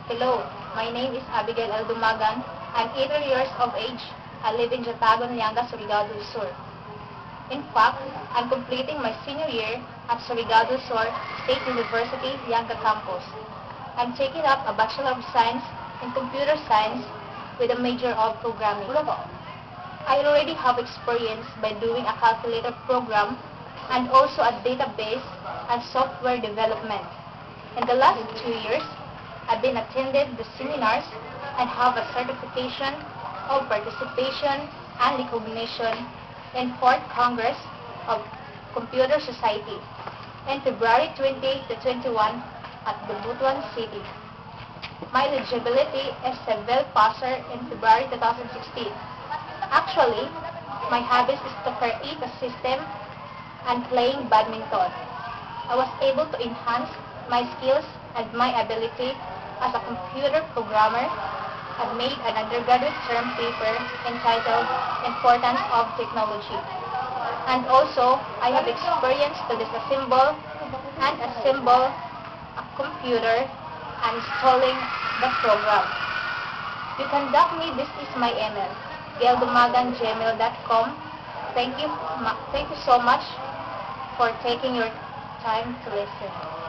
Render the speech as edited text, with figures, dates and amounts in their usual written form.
Hello, my name is Abigail Aldumagan. I'm 18 years of age. I live in Jatagon, Lianga, Surigao del Sur. In fact, I'm completing my senior year at Surigao del Sur State University, Lianga campus. I'm taking up a Bachelor of Science in Computer Science with a major of programming. I already have experience by doing a calculator program and also a database and software development. In the last 2 years, I've been attended the seminars and have a certification of participation and recognition in 4th Congress of Computer Society in February 20 to 21 at the Butuan City. My eligibility is a well passer in February 2016. Actually, my hobbies is to create a system and playing badminton. I was able to enhance my skills and my ability as a computer programmer. I've made an undergraduate term paper entitled Importance of Technology. And also, I have experience to disassemble and assemble a computer and installing the program. You can doc me, this is my email, gaildumagan@gmail.com. Thank you so much for taking your time to listen.